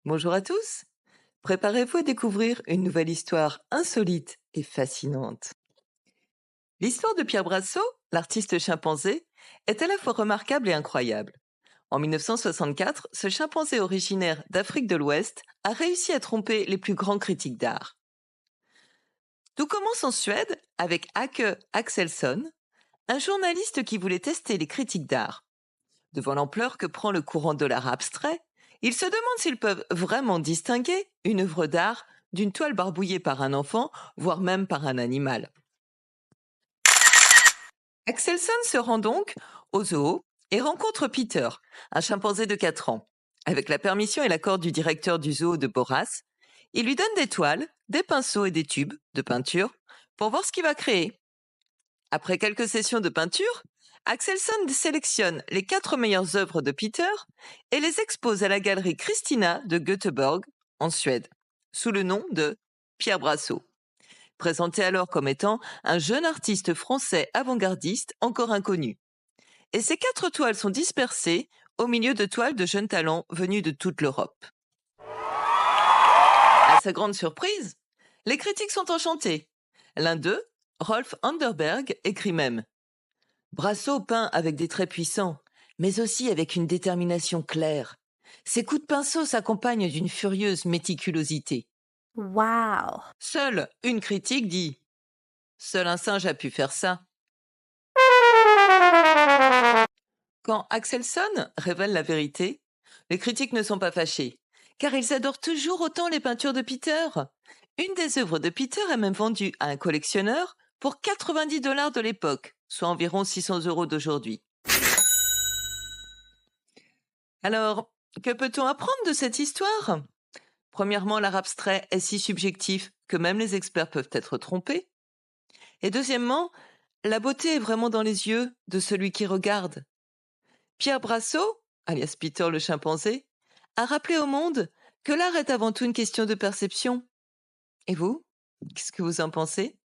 Bonjour à tous. Préparez-vous à découvrir une nouvelle histoire insolite et fascinante. L'histoire de Pierre Brassot, l'artiste chimpanzé, est à la fois remarquable et incroyable. En 1964, ce chimpanzé originaire d'Afrique de l'Ouest a réussi à tromper les plus grands critiques d'art. Tout commence en Suède avec Ake Axelsson, un journaliste qui voulait tester les critiques d'art. Devant l'ampleur que prend le courant de l'art abstrait, ils se demandent s'ils peuvent vraiment distinguer une œuvre d'art d'une toile barbouillée par un enfant, voire même par un animal. Axelsson se rend donc au zoo et rencontre Peter, un chimpanzé de 4 ans. Avec la permission et l'accord du directeur du zoo de Boras, il lui donne des toiles, des pinceaux et des tubes de peinture pour voir ce qu'il va créer. Après quelques sessions de peinture, Axelsson sélectionne les 4 meilleures œuvres de Peter et les expose à la galerie Christina de Göteborg, en Suède, sous le nom de Pierre Brassot, présenté alors comme étant un jeune artiste français avant-gardiste encore inconnu. Et ces 4 toiles sont dispersées au milieu de toiles de jeunes talents venus de toute l'Europe. À sa grande surprise, les critiques sont enchantés. L'un d'eux, Rolf Anderberg, écrit même: Brassot peint avec des traits puissants, mais aussi avec une détermination claire. Ses coups de pinceau s'accompagnent d'une furieuse méticulosité. Wow! Seule une critique dit: seul un singe a pu faire ça. Quand Axelsson révèle la vérité, les critiques ne sont pas fâchés, car ils adorent toujours autant les peintures de Peter. Une des œuvres de Peter est même vendue à un collectionneur pour 90 $ de l'époque, soit environ 600 € d'aujourd'hui. Alors, que peut-on apprendre de cette histoire? Premièrement, l'art abstrait est si subjectif que même les experts peuvent être trompés. Et deuxièmement, la beauté est vraiment dans les yeux de celui qui regarde. Pierre Brassot, alias Peter le chimpanzé, a rappelé au monde que l'art est avant tout une question de perception. Et vous, qu'est-ce que vous en pensez?